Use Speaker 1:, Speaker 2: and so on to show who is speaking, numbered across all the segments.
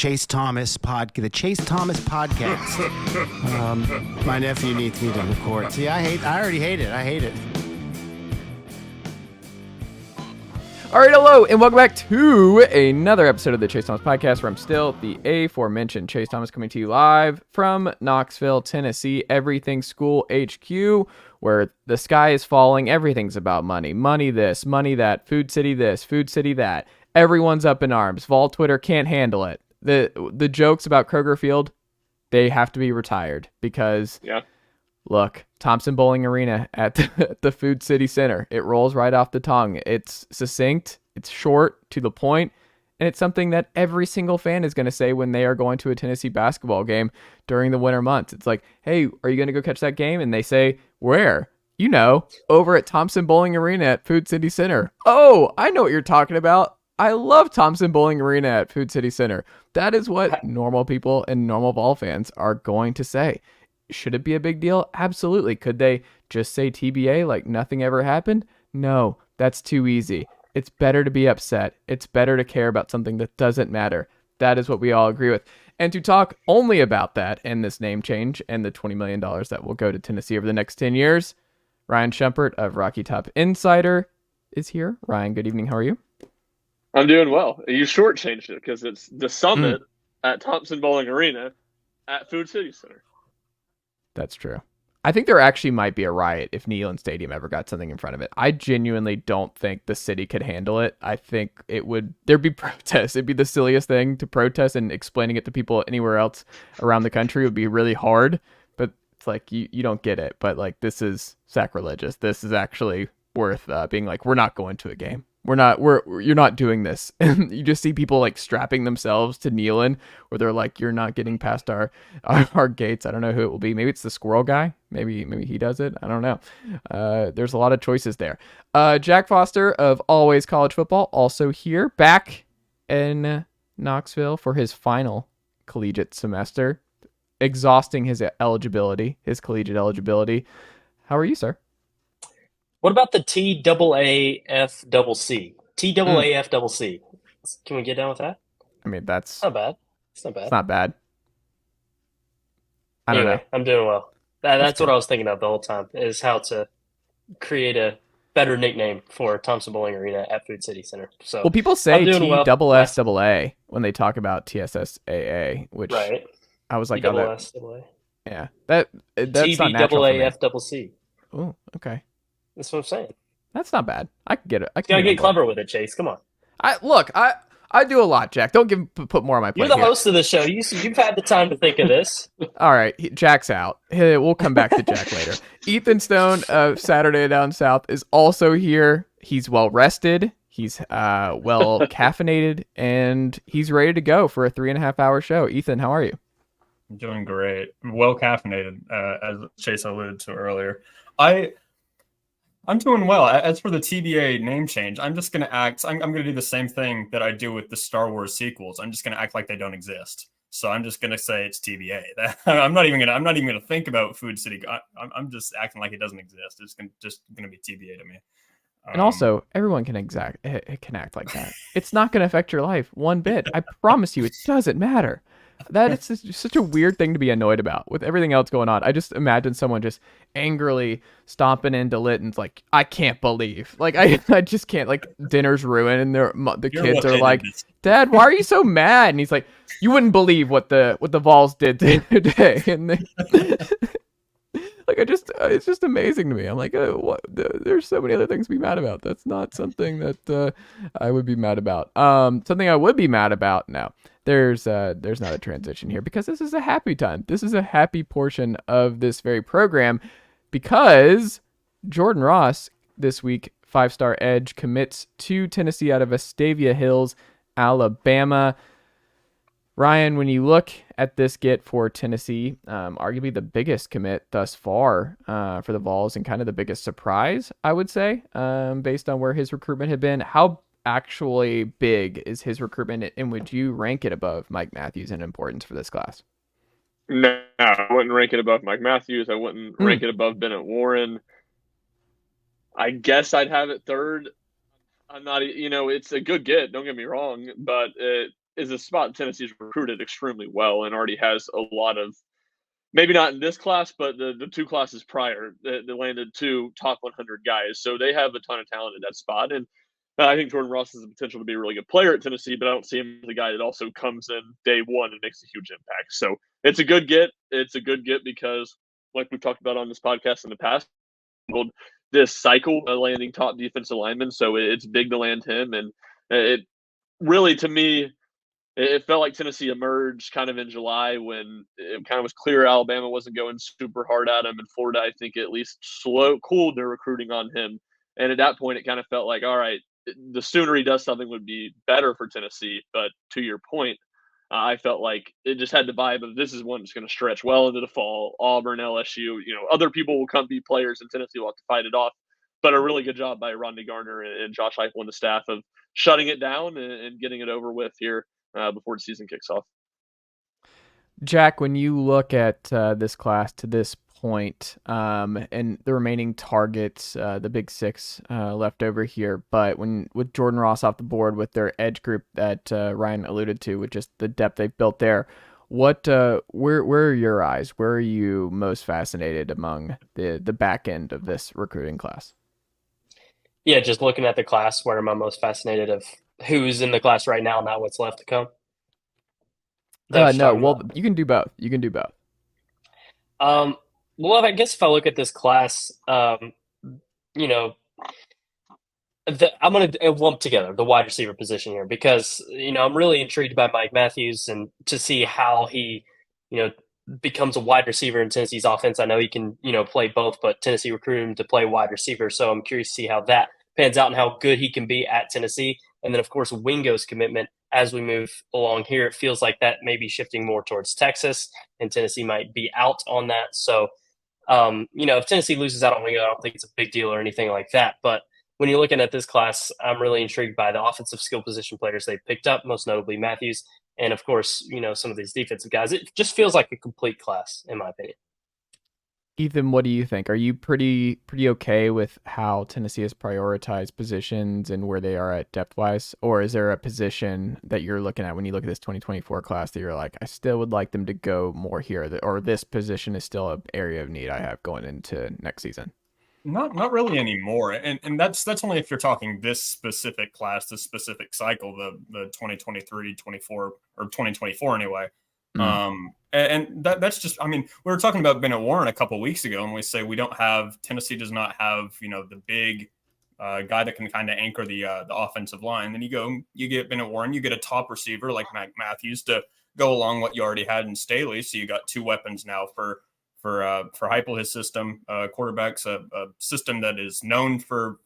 Speaker 1: Chase Thomas podcast. My nephew needs me to record. See, I already hate it. I hate it.
Speaker 2: All right, hello, and welcome back to another episode of the Chase Thomas podcast, where I'm still the aforementioned Chase Thomas, coming to you live from Knoxville, Tennessee, Everything School HQ, where the sky is falling. Everything's about money. Money this, money that, Food City this, Food City that. Everyone's up in arms. Vol Twitter can't handle it. The jokes about Kroger Field, they have to be retired because, look, Thompson Bowling Arena at the Food City Center. It rolls right off the tongue. It's succinct, it's short, to the point, and it's something that every single fan is going to say when they are going to a Tennessee basketball game during the winter months. It's like, hey, are you going to go catch that game? And they say, where? You know, over at Thompson Bowling Arena at Food City Center. Oh, I know what you're talking about. I love Thompson Bowling Arena at Food City Center. That is what normal people and normal Vol fans are going to say. Should it be a big deal? Absolutely. Could they just say TBA like nothing ever happened? No, that's too easy. It's better to be upset. It's better to care about something that doesn't matter. That is what we all agree with. And to talk only about that and this name change and the $20 million that will go to Tennessee over the next 10 years, Ryan Schumpert of Rocky Top Insider is here. Ryan, good evening. How are you?
Speaker 3: I'm doing well. You shortchanged it because it's the summit at Thompson Bowling Arena at Food City Center. That's
Speaker 2: true. I think there actually might be a riot if Neyland Stadium ever got something in front of it. I genuinely don't think the city could handle it. I think there'd be protests. It'd be the silliest thing to protest, and explaining it to people anywhere else around the country would be really hard. But it's like, you don't get it. But like, this is sacrilegious. This is actually worth being like, we're not going to a game. You're not doing this. And you just see people like strapping themselves to Neyland, where they're like, you're not getting past our gates. I don't know who it will be. Maybe it's the squirrel guy. Maybe he does it. I don't know. There's a lot of choices there. Jack Foster of Always College Football, also here, back in Knoxville for his final collegiate semester, exhausting his collegiate eligibility. How are you, sir?
Speaker 4: What about the TAAFCC? TAAFCC. Can we get down with that?
Speaker 2: I mean, that's
Speaker 4: not bad. It's
Speaker 2: not bad. I don't know.
Speaker 4: I'm doing well. That's what I was thinking of the whole time, is how to create a better nickname for Thompson Bowling Arena at Food City Center. So,
Speaker 2: well, people say TSSAA when they talk about TSSAA, which
Speaker 4: right.
Speaker 2: I was like,
Speaker 4: TSSAA.
Speaker 2: Yeah, that's not natural for me.
Speaker 4: TBAAFCC.
Speaker 2: Oh, okay.
Speaker 4: That's what I'm saying.
Speaker 2: That's not bad. I can get it.
Speaker 4: You gotta get clever with it, Chase. Come on.
Speaker 2: I do a lot, Jack. Don't put more on my plate.
Speaker 4: You're the host of the show. You've had the time to think of this.
Speaker 2: All right, Jack's out. We'll come back to Jack later. Ethan Stone of Saturday Down South is also here. He's well rested. He's well caffeinated, and he's ready to go for a 3.5-hour show. Ethan, how are you?
Speaker 5: I'm doing great. Well caffeinated, as Chase alluded to earlier. I'm doing well. As for the TBA name change, I'm just going to act. I'm going to do the same thing that I do with the Star Wars sequels. I'm just going to act like they don't exist. So I'm just going to say it's TBA. I'm not even going to think about Food City. I'm just acting like it doesn't exist. It's just going to be TBA to me.
Speaker 2: And also, everyone can act like that. It's not going to affect your life one bit. I promise you, it doesn't matter. That is such a weird thing to be annoyed about with everything else going on. I just imagine someone just angrily stomping into Litton's like, I can't believe. Like, I just can't. Like, dinner's ruined, and the kids are like, Dad, why are you so mad? And he's like, you wouldn't believe what the Vols did today. And like, it's just amazing to me. I'm like, there's so many other things to be mad about. That's not something that I would be mad about. Something I would be mad about. No, there's not a transition here, because this is a happy time. This is a happy portion of this very program, because Jordan Ross this week, 5-star edge, commits to Tennessee out of Vestavia Hills, Alabama. Ryan, when you look at this get for Tennessee, arguably the biggest commit thus far for the Vols, and kind of the biggest surprise, I would say, based on where his recruitment had been. How actually big is his recruitment, and would you rank it above Mike Matthews in importance for this class?
Speaker 3: No, I wouldn't rank it above Mike Matthews. I wouldn't rank it above Bennett Warren. I guess I'd have it third. I'm not, it's a good get, don't get me wrong, but is a spot Tennessee's recruited extremely well and already has a lot of, maybe not in this class, but the two classes prior, they landed 2 top 100 guys. So they have a ton of talent at that spot. And I think Jordan Ross has the potential to be a really good player at Tennessee, but I don't see him as the guy that also comes in day one and makes a huge impact. So it's a good get. It's a good get because, like we've talked about on this podcast in the past, this cycle of landing top defensive linemen. So it's big to land him. And it really, to me, it felt like Tennessee emerged kind of in July when it kind of was clear Alabama wasn't going super hard at him, and Florida, I think, at least cooled their recruiting on him. And at that point, it kind of felt like, all right, the sooner he does something would be better for Tennessee. But to your point, I felt like it just had the vibe of this is one that's going to stretch well into the fall. Auburn, LSU, other people will come be players, and Tennessee will have to fight it off. But a really good job by Rodney Garner and Josh Heupel and the staff of shutting it down and getting it over with here before the season kicks off.
Speaker 2: Jack, when you look at this class to this point, and the remaining targets, the big 6 left over here, but with Jordan Ross off the board with their edge group that Ryan alluded to, with just the depth they've built there, where are your eyes? Where are you most fascinated among the back end of this recruiting class?
Speaker 4: Yeah, just looking at the class, where am I most fascinated of who's in the class right now, not what's left to come?
Speaker 2: No, well, you can do both.
Speaker 4: Well, I guess if I look at this class, I'm going to lump together the wide receiver position here because, I'm really intrigued by Mike Matthews and to see how he, becomes a wide receiver in Tennessee's offense. I know he can, play both, but Tennessee recruited him to play wide receiver. So I'm curious to see how that pans out and how good he can be at Tennessee. And then, of course, Wingo's commitment as we move along here. It feels like that may be shifting more towards Texas, and Tennessee might be out on that. So, if Tennessee loses out on Wingo, I don't think it's a big deal or anything like that. But when you're looking at this class, I'm really intrigued by the offensive skill position players they've picked up, most notably Matthews. And, of course, some of these defensive guys. It just feels like a complete class, in my opinion.
Speaker 2: Ethan, what do you think? Are you pretty okay with how Tennessee has prioritized positions and where they are at depth-wise? Or is there a position that you're looking at when you look at this 2024 class that you're like, I still would like them to go more here, or this position is still an area of need I have going into next season?
Speaker 5: Not really anymore, and that's only if you're talking this specific class, this specific cycle, the 2023, 24, or 2024 anyway. And that's just, I mean, we were talking about Bennett Warren a couple of weeks ago, and we say Tennessee does not have, the big guy that can kind of anchor the offensive line. Then you get Bennett Warren, you get a top receiver like Mac Matthews to go along what you already had in Staley. So you got 2 weapons now for Heupel, his system, quarterbacks, a system that is known for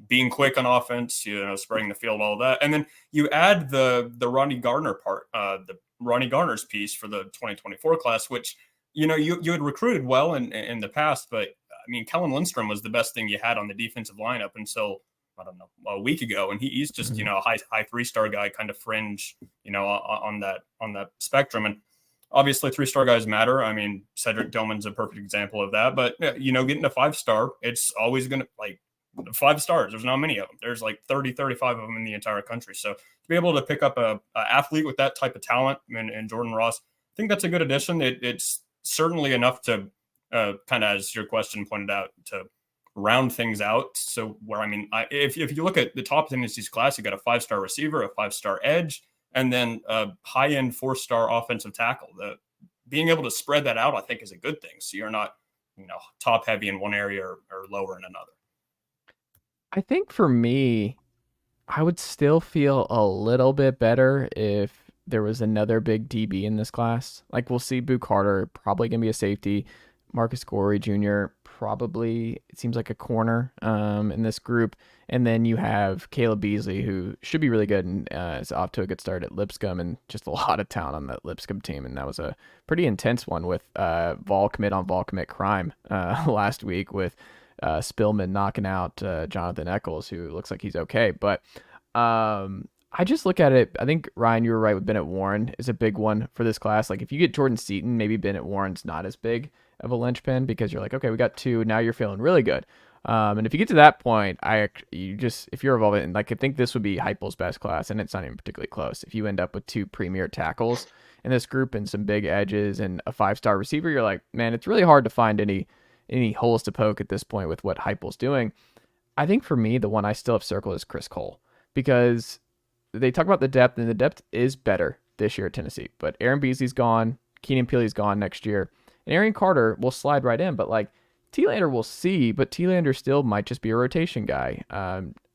Speaker 5: being quick on offense, spreading the field, all that. And then you add the Rodney Garner part, the Rodney Garner's piece for the 2024 class, which, you had recruited well in the past, but I mean, Kellen Lindstrom was the best thing you had on the defensive line up until, I don't know, a week ago. And he's just, a high 3-star guy, kind of fringe, on that spectrum. And obviously 3-star guys matter. I mean, Cedric Dillman's a perfect example of that, but getting a 5-star, it's always going to 5 stars. There's not many of them. There's like 30, 35 of them in the entire country. So to be able to pick up a athlete with that type of talent and Jordan Ross, I think that's a good addition. It's certainly enough to kind of, as your question pointed out, to round things out. So if you look at the top of Tennessee's class, you got a 5-star receiver, a 5-star edge, and then a high-end 4-star offensive tackle. Being able to spread that out, I think, is a good thing. So you're not, top heavy in one area or lower in another.
Speaker 2: I think for me, I would still feel a little bit better if there was another big DB in this class. Like, we'll see Boo Carter, probably going to be a safety. Marcus Gorey Jr., probably, it seems like a corner in this group. And then you have Caleb Beasley, who should be really good and is off to a good start at Lipscomb, and just a lot of talent on that Lipscomb team. And that was a pretty intense one with Vol commit crime last week with Spillman knocking out Jonathan Eccles, who looks like he's okay. But I just look at it, I think, Ryan, you were right with Bennett Warren is a big one for this class. Like, if you get Jordan Seaton, maybe Bennett Warren's not as big of a linchpin because you're like, okay, we got 2, now you're feeling really good. And if you get to that point, if you're evolving, like I think this would be Heupel's best class, and it's not even particularly close. If you end up with 2 premier tackles in this group and some big edges and a 5-star receiver, you're like, man, it's really hard to find any holes to poke at this point with what Heupel's doing. I think for me, the one I still have circled is Chris Cole, because they talk about the depth, and the depth is better this year at Tennessee. But Aaron Beasley's gone, Keenan Peele's gone next year, and Arian Carter will slide right in, but like, T-Lander we'll see, but T-Lander still might just be a rotation guy.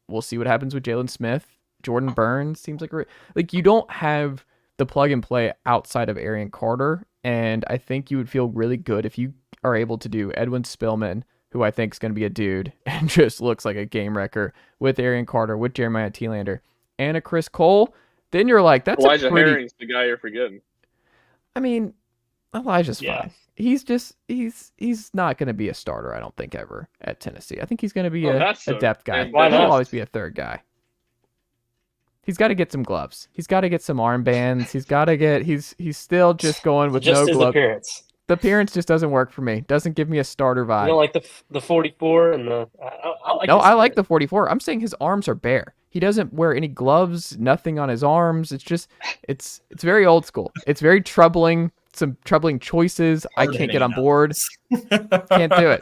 Speaker 2: We'll see what happens with Jalen Smith. Jordan Burns seems like you don't have the plug and play outside of Arian Carter, and I think you would feel really good if you are able to do Edwin Spillman, who I think is going to be a dude and just looks like a game wrecker, with Arian Carter, with Jeremiah T-Lander, and a Chris Cole. Then you're like, that's
Speaker 3: Elijah Herring's the guy you're forgetting.
Speaker 2: I mean, Elijah's fine. He's not going to be a starter, I don't think, ever at Tennessee. I think he's going to be a depth guy. He'll always be a third guy. He's got to get some gloves. He's got to get some armbands. He's still just going with
Speaker 4: just
Speaker 2: no
Speaker 4: his
Speaker 2: gloves.
Speaker 4: appearance.
Speaker 2: The appearance just doesn't work for me. Doesn't give me a starter vibe.
Speaker 4: You don't like the 44 and the.
Speaker 2: I like the 44. I'm saying his arms are bare. He doesn't wear any gloves. Nothing on his arms. It's just it's very old school. It's very troubling. Some troubling choices. I can't get on board. Can't do it.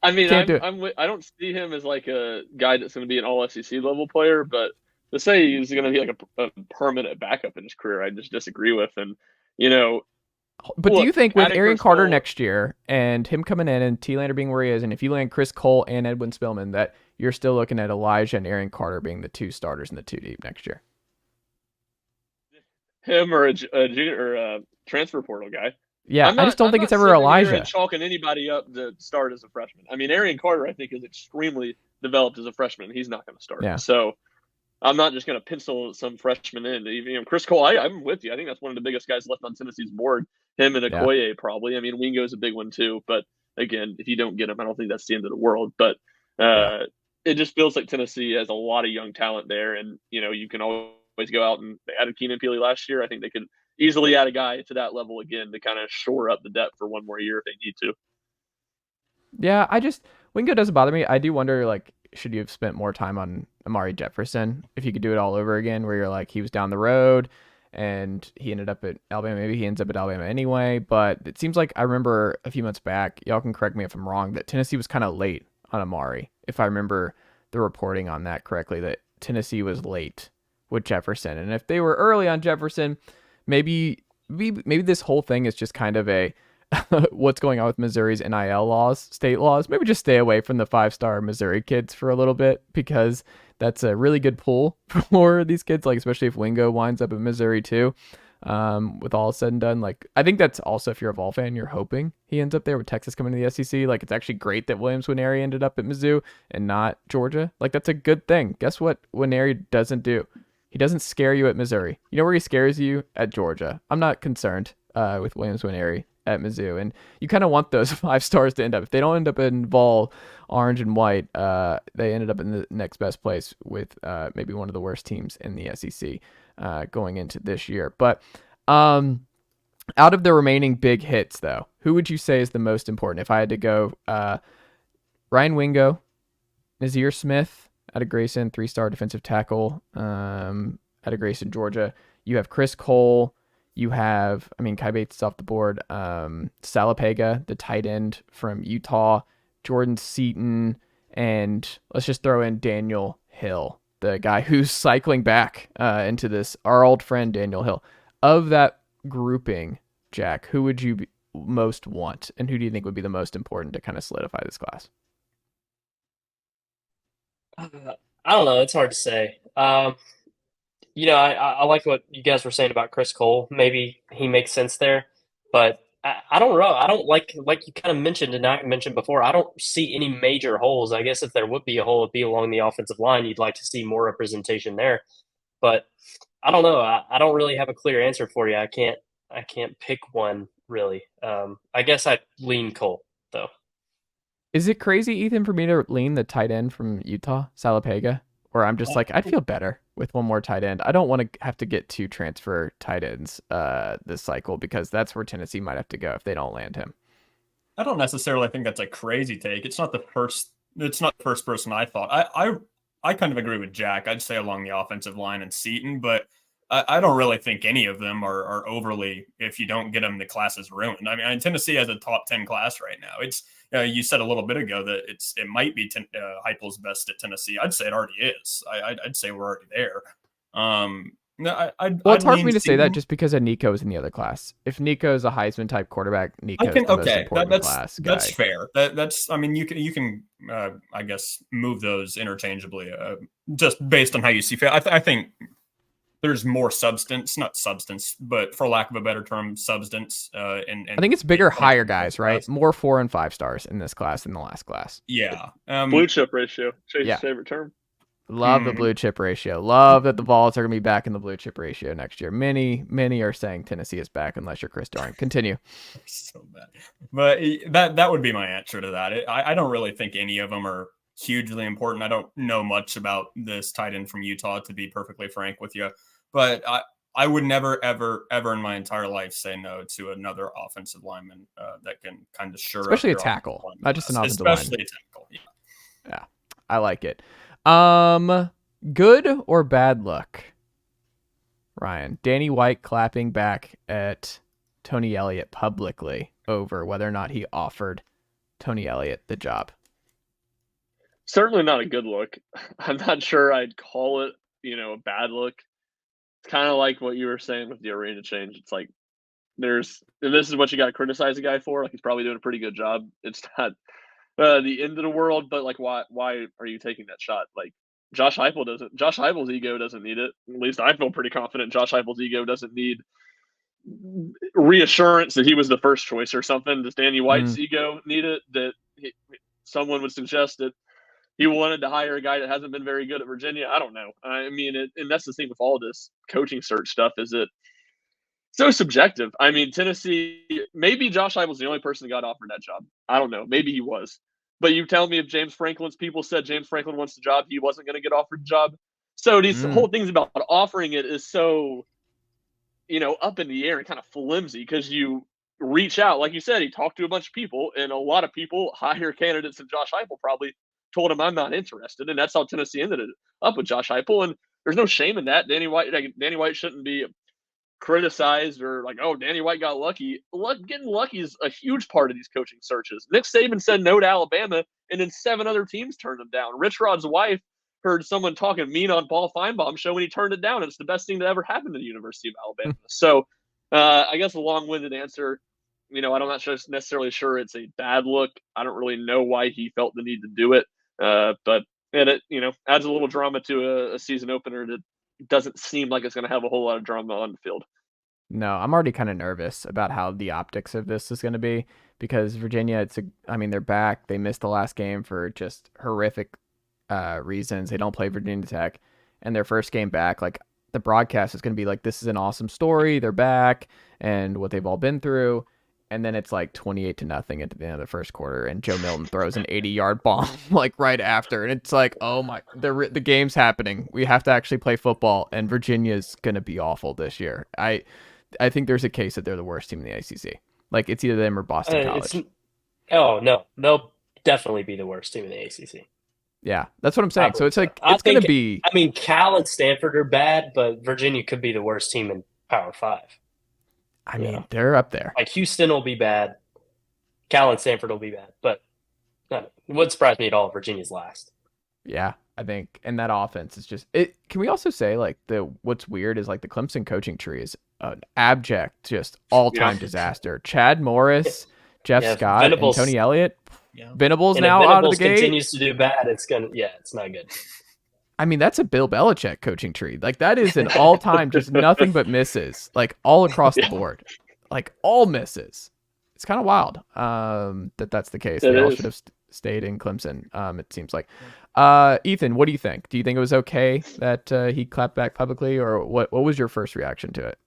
Speaker 3: I mean, I don't see him as like a guy that's going to be an all SEC level player, but to say he's going to be like a permanent backup in his career, I just disagree with. And,
Speaker 2: but do you think with Arian Carter next year and him coming in and T-Lander being where he is, and if you land Chris Cole and Edwin Spillman, that you're still looking at Elijah and Arian Carter being the 2 starters in the 2 deep next year?
Speaker 3: Him or a transfer portal guy.
Speaker 2: Yeah, I just don't think it's ever Elijah.
Speaker 3: Chalking anybody up to start as a freshman. I mean, Arian Carter, I think, is extremely developed as a freshman. He's not going to start.
Speaker 2: Yeah.
Speaker 3: So I'm not just going to pencil some freshman in. Even Chris Cole, I'm with you. I think that's one of the biggest guys left on Tennessee's board. Him and Okoye, probably. I mean, Wingo's a big one too. But again, if you don't get him, I don't think that's the end of the world. But it just feels like Tennessee has a lot of young talent there, and you can always go out, and they added Keenan Peele last year. I think they could easily add a guy to that level again to kind of shore up the depth for one more year if they need to.
Speaker 2: Yeah, Wingo doesn't bother me. I do wonder, like, should you have spent more time on Amari Jefferson if you could do it all over again, where you're like, he was down the road and he ended up at Alabama. Maybe he ends up at Alabama anyway, but it seems like I remember a few months back, y'all can correct me if I'm wrong, that Tennessee was kind of late on Amari. If I remember the reporting on that correctly, that Tennessee was late with Jefferson. And if they were early on Jefferson, maybe this whole thing is just kind of a what's going on with Missouri's NIL laws, state laws. Maybe just stay away from the 5-star Missouri kids for a little bit, because that's a really good pull for these kids, like especially if Wingo winds up at Missouri too. With all said and done, like I think that's also, if you're a Vol fan, you're hoping he ends up there with Texas coming to the SEC. Like it's actually great that Williams Nwaneri ended up at Mizzou and not Georgia. Like that's a good thing. Guess what Nwaneri doesn't do? He doesn't scare you at Missouri. You know where he scares you? At Georgia. I'm not concerned with Williams Nwaneri at Mizzou. And you kind of want those 5 stars to end up. If they don't end up in Vol orange and white, they ended up in the next best place with maybe one of the worst teams in the SEC going into this year. But out of the remaining big hits, though, who would you say is the most important? If I had to go, Ryan Wingo, Nazir Smith, out of Grayson, 3-star defensive tackle out of Grayson, Georgia. You have Chris Cole. You have, Kai Bates is off the board. Salapega, the tight end from Utah. Jordan Seaton. And let's just throw in Daniel Hill, the guy who's cycling back into this. Our old friend, Daniel Hill. Of that grouping, Jack, who would you most want? And who do you think would be the most important to kind of solidify this class?
Speaker 4: I don't know. It's hard to say. I like what you guys were saying about Chris Cole. Maybe he makes sense there, but I don't know. I don't like you kind of mentioned and I mentioned before, I don't see any major holes. I guess if there would be a hole, it'd be along the offensive line. You'd like to see more representation there, but I don't know. I don't really have a clear answer for you. I can't pick one really. I guess I'd lean Cole though.
Speaker 2: Is it crazy, Ethan, for me to lean the tight end from Utah, Salapega? Or I'm just like, I'd feel better with one more tight end. I don't want to have to get 2 transfer tight ends this cycle, because that's where Tennessee might have to go if they don't land him.
Speaker 5: I don't necessarily think that's a crazy take. It's not the first it's not the first person I thought. I kind of agree with Jack. I'd say along the offensive line and Seton, but I don't really think any of them are overly, if you don't get them, the class is ruined. I mean, Tennessee has a top 10 class right now. It's, you said a little bit ago that it might be Heupel's best at Tennessee. I'd say it already is. I'd say we're already there. No,
Speaker 2: well, it's hard for me to say that just because of Nico is in the other class. If Nico is a Heisman type quarterback, Nico's the most important class guy.
Speaker 5: That's fair. That's I mean, you can I guess move those interchangeably just based on how you see fit. I think there's more substance, not substance, but for lack of a better term, substance. And
Speaker 2: I think it's bigger, higher guys, right? More 4 and 5 stars in this class than the last class.
Speaker 5: Yeah.
Speaker 3: Blue chip ratio. Chase's favorite term.
Speaker 2: Love the blue chip ratio. Love that the Vols are going to be back in the blue chip ratio next year. Many are saying Tennessee is back unless you're Chris Doering. Continue.
Speaker 5: So bad. But that would be my answer to that. I don't really think any of them are hugely important. I don't know much about this tight end from Utah, to be perfectly frank with you. But I would never, ever in my entire life say no to another offensive lineman that can kind of shore
Speaker 2: especially
Speaker 5: up
Speaker 2: a tackle, not just an offensive
Speaker 5: especially
Speaker 2: lineman.
Speaker 5: A tackle.
Speaker 2: Yeah, I like it. Good or bad luck, Ryan? Danny White clapping back at Tony Elliott publicly over whether or not he offered Tony Elliott the job.
Speaker 3: Certainly not a good look. I'm not sure I'd call it, a bad look. It's kind of like what you were saying with the arena change. It's like and this is what you got to criticize a guy for. Like, he's probably doing a pretty good job. It's not the end of the world, but like, why are you taking that shot? Like, Josh Heupel's ego doesn't need it. At least I feel pretty confident Josh Heupel's ego doesn't need reassurance that he was the first choice or something. Does Danny White's ego need it? That someone would suggest that he wanted to hire a guy that hasn't been very good at Virginia? I don't know. I mean, and that's the thing with all this coaching search stuff, is it so subjective. I mean, Tennessee, maybe Josh Heupel's the only person that got offered that job. I don't know. Maybe he was. But you tell me if James Franklin's people said James Franklin wants the job, he wasn't going to get offered the job. So these whole things about offering it is so, up in the air and kind of flimsy, because you reach out. Like you said, he talked to a bunch of people, and a lot of people, higher candidates than Josh Heupel, probably told him, I'm not interested. And that's how Tennessee ended it up with Josh Heupel. And there's no shame in that. Danny White shouldn't be criticized or like, oh, Danny White got lucky. Getting lucky is a huge part of these coaching searches. Nick Saban said no to Alabama, and then 7 other teams turned him down. Rich Rod's wife heard someone talking mean on Paul Feinbaum's show, and he turned it down. It's the best thing that ever happened to the University of Alabama. So I guess a long-winded answer, I'm not necessarily sure it's a bad look. I don't really know why he felt the need to do it. But it adds a little drama to a season opener that doesn't seem like it's going to have a whole lot of drama on the field.
Speaker 2: No, I'm already kind of nervous about how the optics of this is going to be, because Virginia, they're back. They missed the last game for just horrific reasons. They don't play Virginia Tech, and their first game back, like, the broadcast is going to be like, this is an awesome story. They're back and what they've all been through. And then it's like 28-0 at the end of the first quarter, and Joe Milton throws an 80-yard bomb like right after, and it's like, oh my, the game's happening. We have to actually play football, and Virginia's gonna be awful this year. I think there's a case that they're the worst team in the ACC. Like, it's either them or Boston College.
Speaker 4: Oh no, they'll definitely be the worst team in the ACC.
Speaker 2: Yeah, that's what I'm saying. So it's like it's gonna be.
Speaker 4: I mean, Cal and Stanford are bad, but Virginia could be the worst team in Power 5.
Speaker 2: I mean, they're up there.
Speaker 4: Like, Houston will be bad. Cal and Stanford will be bad. But it wouldn't surprise me at all if Virginia's last.
Speaker 2: Yeah, I think. And that offense is just it. Can we also say, like, what's weird is, like, the Clemson coaching tree is an abject, just all-time disaster. Chad Morris, Jeff Scott,
Speaker 4: Venables,
Speaker 2: and Tony Elliott.
Speaker 5: Yeah.
Speaker 2: Venables
Speaker 4: and
Speaker 2: now
Speaker 4: if
Speaker 2: out of the gate.
Speaker 4: continues to do bad, it's not good.
Speaker 2: I mean, that's a Bill Belichick coaching tree. Like, that is an all-time, just nothing but misses, like, all across the board, like, all misses. It's kind of wild that's the case. They all should have stayed in Clemson, it seems like. Ethan, what do you think? Do you think it was okay that he clapped back publicly, or what was your first reaction to it?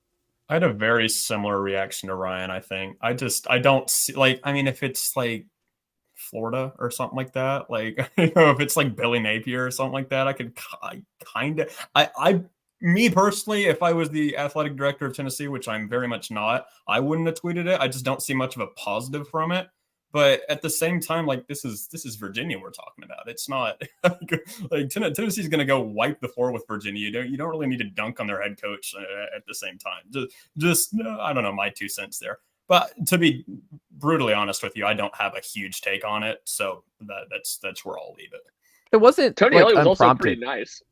Speaker 5: I had a very similar reaction to Ryan, I think. I don't see, like, I mean, if it's like Florida or something like that, like, if it's like Billy Napier or something like that, I could kind of, me personally, if I was the athletic director of Tennessee, which I'm very much not, I wouldn't have tweeted it. I just don't see much of a positive from it. But at the same time, like this is Virginia we're talking about. It's not like Tennessee's going to go wipe the floor with Virginia. You don't really need to dunk on their head coach at the same time. Just I don't know, my 2 cents there. But to be brutally honest with you, I don't have a huge take on it. So that's where I'll leave it.
Speaker 2: It wasn't
Speaker 3: Tony
Speaker 2: like,
Speaker 3: Elliott was also
Speaker 2: unprompted.
Speaker 3: pretty nice.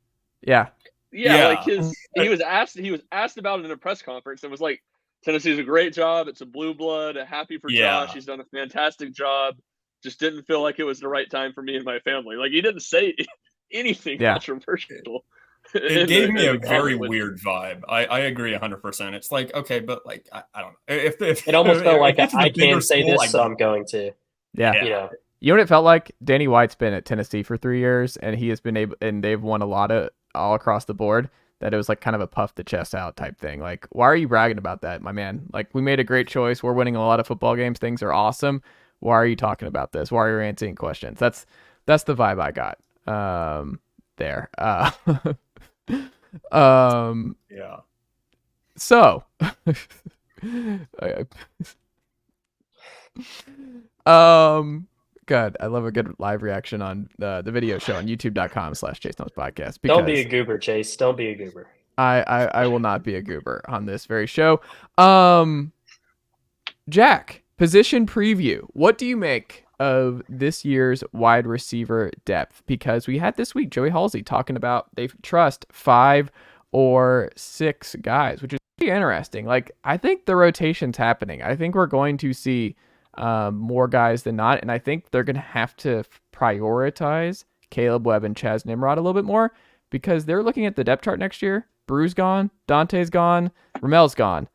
Speaker 2: Yeah.
Speaker 3: Yeah, like he was asked about it in a press conference and was like, Tennessee's a great job. It's a blue blood. Happy for Josh. He's done a fantastic job. Just didn't feel like it was the right time for me and my family. Like he didn't say anything controversial.
Speaker 5: It gave me a very weird vibe. I agree 100%. It's like, okay, but like I don't know. If
Speaker 4: it almost felt like I can say this, so I'm going to.
Speaker 2: Yeah.
Speaker 4: You know.
Speaker 2: You know what it felt like? Danny White's been at Tennessee for 3 years, and he has been able, and they've won a lot of all across the board. That it was like kind of a puff the chest out type thing. Like, why are you bragging about that, my man? Like, we made a great choice. We're winning a lot of football games. Things are awesome. Why are you talking about this? Why are you answering questions? That's the vibe I got there.
Speaker 5: Yeah.
Speaker 2: So, good. I love a good live reaction on the video show on youtube.com/ChaseThomasPodcast.
Speaker 4: Don't be a goober, Chase. Don't be a goober.
Speaker 2: I will not be a goober on this very show. Jack, position preview. What do you make of this year's wide receiver depth? Because we had this week Joey Halsey talking about they trust 5 or 6 guys, which is pretty interesting. Like, I think the rotation's happening. I think we're going to see more guys than not, and I think they're going to have to prioritize Caleb Webb and Chaz Nimrod a little bit more because they're looking at the depth chart next year. Brew's gone, Dante's gone, Ramel's gone.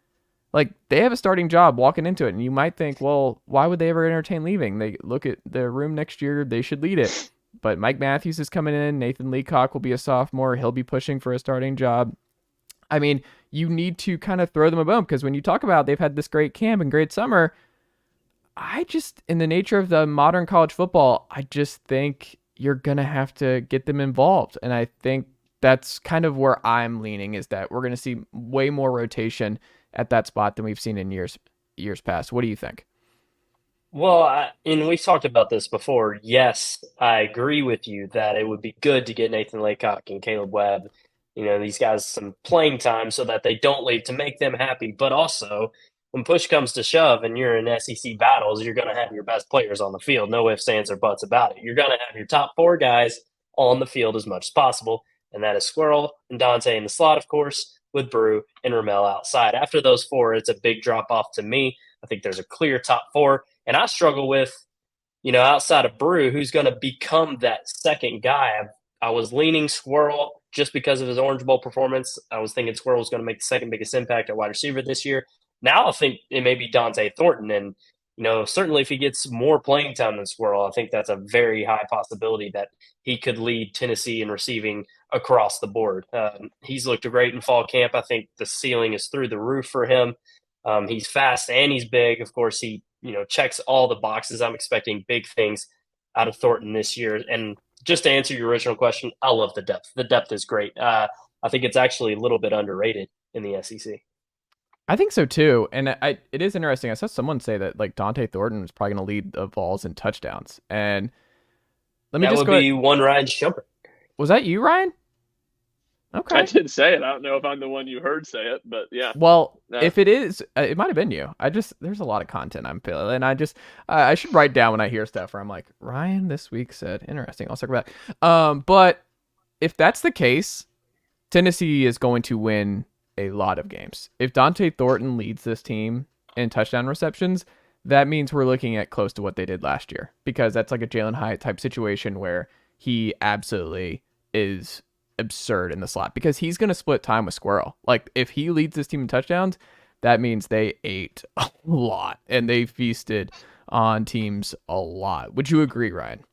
Speaker 2: Like, they have a starting job walking into it, and you might think, well, why would they ever entertain leaving? They look at their room next year, they should lead it. But Mike Matthews is coming in, Nathan Leacock will be a sophomore, he'll be pushing for a starting job. I mean, you need to kind of throw them a bone, because when you talk about they've had this great camp and great summer, I just, in the nature of the modern college football, I just think you're going to have to get them involved. And I think that's kind of where I'm leaning, is that we're going to see way more rotation at that spot than we've seen in years past. What do you think?
Speaker 4: Well, and we've talked about this before. Yes, I agree with you that it would be good to get Nathan Leacock and Caleb Webb, these guys some playing time so that they don't leave, to make them happy. But also, when push comes to shove and you're in SEC battles, you're going to have your best players on the field. No ifs, ands, or buts about it. You're going to have your top 4 guys on the field as much as possible, and that is Squirrel and Dante in the slot, of course, with Brew and Ramel outside. After those 4, it's a big drop-off to me. I think there's a clear top 4. And I struggle with, outside of Brew, who's going to become that second guy. I was leaning Squirrel just because of his Orange Bowl performance. I was thinking Squirrel was going to make the second biggest impact at wide receiver this year. Now I think it may be Dante Thornton. And, certainly if he gets more playing time than Squirrel, I think that's a very high possibility that he could lead Tennessee in receiving across the board. He's looked great in fall camp. I think the ceiling is through the roof for him. He's fast and he's big. Of course, he checks all the boxes. I'm expecting big things out of Thornton this year. And just to answer your original question, I love the depth. The depth is great. I think it's actually a little bit underrated in the SEC.
Speaker 2: I think so too. And it is interesting. I saw someone say that like Dante Thornton is probably going to lead the Vols in touchdowns. And let me just go. That would
Speaker 4: be one Ryan Schumpert.
Speaker 2: Was that you, Ryan? Okay.
Speaker 3: I did say it. I don't know if I'm the one you heard say it, but yeah.
Speaker 2: Well, if it is, it might have been you. There's a lot of content I'm feeling, and I should write down when I hear stuff where I'm like, Ryan this week said, interesting. I'll circle back. But if that's the case, Tennessee is going to win a lot of games. If Dante Thornton leads this team in touchdown receptions, that means we're looking at close to what they did last year, because that's like a Jalen Hyatt type situation where he absolutely is absurd in the slot, because he's going to split time with Squirrel. Like, if he leads this team in touchdowns, that means they ate a lot and they feasted on teams a lot. Would you agree, Ryan?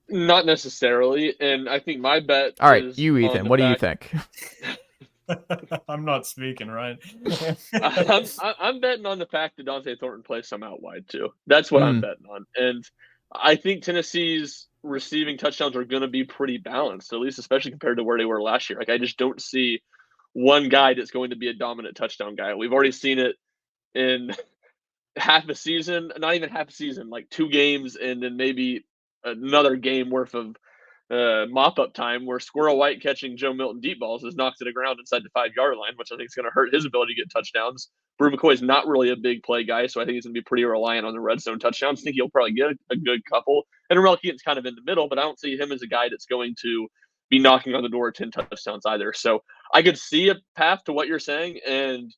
Speaker 3: Not necessarily. And I think my bet
Speaker 2: all right, you, Ethan, what do you think?
Speaker 5: I'm not speaking, right?
Speaker 3: I'm betting on the fact that Dante Thornton plays some out wide too. That's what I'm betting on. And I think Tennessee's receiving touchdowns are going to be pretty balanced, at least especially compared to where they were last year. Like, I just don't see one guy that's going to be a dominant touchdown guy. We've already seen it in half a season, not even half a season, like 2 games and then maybe another game worth of mop-up time where Squirrel White catching Joe Milton deep balls has knocked to the ground inside the 5-yard line, which I think is going to hurt his ability to get touchdowns. Brew McCoy's not really a big play guy, so I think he's going to be pretty reliant on the red zone touchdowns. I think he'll probably get a good couple. And Ramel Keaton's kind of in the middle, but I don't see him as a guy that's going to be knocking on the door of 10 touchdowns either. So I could see a path to what you're saying, and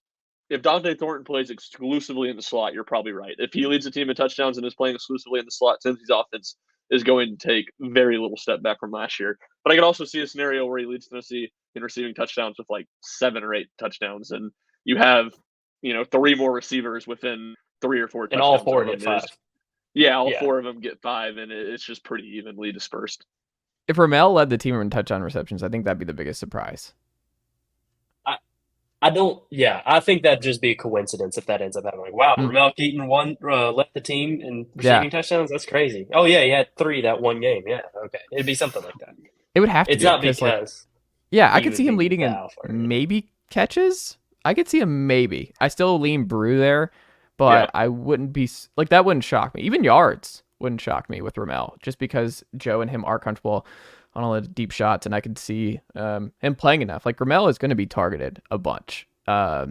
Speaker 3: if Dante Thornton plays exclusively in the slot, you're probably right. If he leads the team in touchdowns and is playing exclusively in the slot, Tennessee's offense is going to take very little step back from last year. But I could also see a scenario where he leads Tennessee in receiving touchdowns with like 7 or 8 touchdowns, and you have 3 more receivers within 3 or 4 touchdowns.
Speaker 4: And all 4 get 5.
Speaker 3: All 4 of them get 5, and it's just pretty evenly dispersed.
Speaker 2: If Ramel led the team in touchdown receptions, I think that'd be the biggest surprise.
Speaker 4: I think that'd just be a coincidence if that ends up happening. Like, wow, Ramel Keaton led the team in receiving touchdowns? That's crazy. Oh, yeah, he had 3 that one game. Yeah, okay. It'd be something like that.
Speaker 2: It would have to be.
Speaker 4: It's not because...
Speaker 2: I could see him leading in maybe catches. I could see him maybe. I still lean Brew there, but I wouldn't be... Like, that wouldn't shock me. Even yards wouldn't shock me with Ramel, just because Joe and him are comfortable on all the deep shots, and I could see him playing enough. Like, Ramel is going to be targeted a bunch. I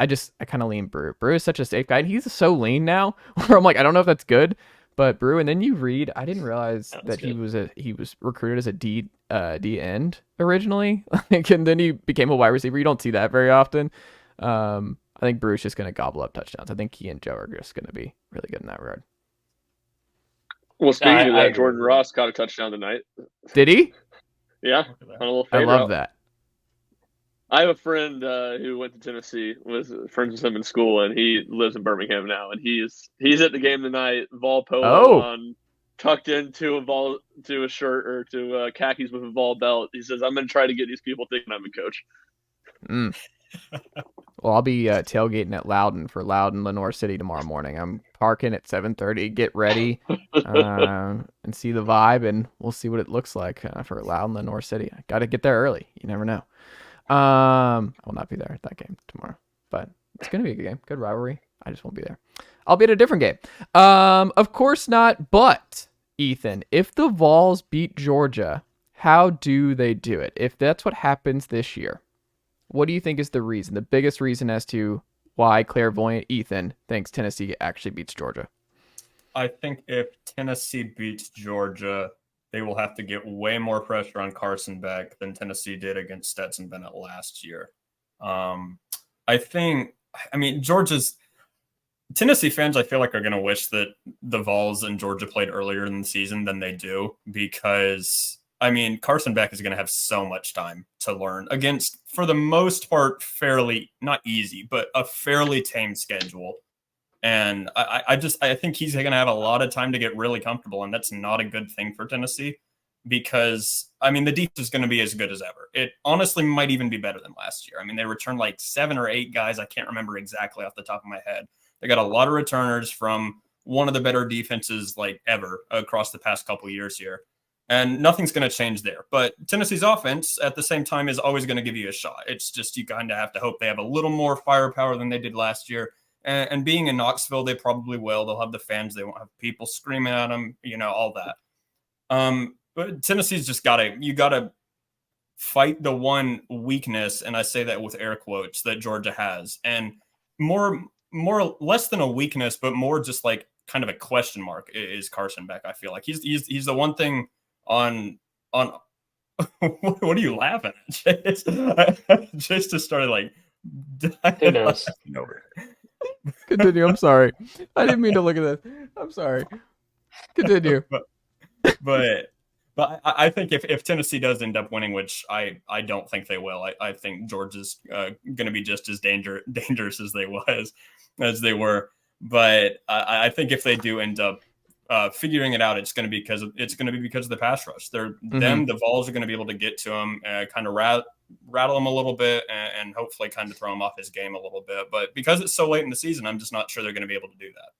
Speaker 2: kind of lean Brew. Brew is such a safe guy, and he's so lean now, where I'm like, I don't know if that's good, but Brew, and then you read, I didn't realize that he was recruited as a D end originally, and then he became a wide receiver. You don't see that very often. I think Brew's just going to gobble up touchdowns. I think he and Joe are just going to be really good in that regard.
Speaker 3: Well, speaking of that, Jordan Ross caught a touchdown tonight.
Speaker 2: Did he?
Speaker 3: Yeah, on a little
Speaker 2: I love that.
Speaker 3: I have a friend who went to Tennessee, was friends with him in school, and he lives in Birmingham now. And he's at the game tonight, Vol polo on, tucked into a shirt or to khakis with a Vol belt. He says, "I'm going to try to get these people thinking I'm a coach."
Speaker 2: Well, I'll be tailgating at Loudon for Loudon, Lenore City tomorrow morning. I'm parking at 7:30. Get ready and see the vibe, and we'll see what it looks like for Loudon, Lenore City. I got to get there early. You never know. I will not be there at that game tomorrow, but it's going to be a good game. Good rivalry. I just won't be there. I'll be at a different game. Of course not, but Ethan, if the Vols beat Georgia, how do they do it? If that's what happens this year, what do you think is the reason, the biggest reason as to why clairvoyant Ethan thinks Tennessee actually beats Georgia?
Speaker 5: I think if Tennessee beats Georgia, they will have to get way more pressure on Carson Beck than Tennessee did against Stetson Bennett last year. Georgia's Tennessee fans, I feel like, are going to wish that the Vols and Georgia played earlier in the season than they do, because Carson Beck is going to have so much time to learn against, for the most part, fairly, not easy, but a fairly tame schedule. And I think he's going to have a lot of time to get really comfortable, and that's not a good thing for Tennessee, because, the defense is going to be as good as ever. It honestly might even be better than last year. They returned like 7 or 8 guys. I can't remember exactly off the top of my head. They got a lot of returners from one of the better defenses like ever across the past couple of years here. And nothing's going to change there. But Tennessee's offense, at the same time, is always going to give you a shot. It's just you kind of have to hope they have a little more firepower than they did last year. And being in Knoxville, they probably will. They'll have the fans. They won't have people screaming at them, all that. But Tennessee's just got to fight the one weakness, and I say that with air quotes, that Georgia has. And less than a weakness, but more just like kind of a question mark is Carson Beck. I feel like he's the one thing on what are you laughing at, Chase? Chase just started like
Speaker 4: who knows?
Speaker 2: Continue. I'm sorry. I didn't mean to look at this. I'm sorry. Continue.
Speaker 5: But I think if Tennessee does end up winning, which I don't think they will, I think Georgia's going to be just as dangerous as they were. But I think if they do end up figuring it out, it's going to be because of the pass rush. The Vols are going to be able to get to him, kind of rattle him a little bit, and hopefully kind of throw him off his game a little bit. But because it's so late in the season, I'm just not sure they're going to be able to do that.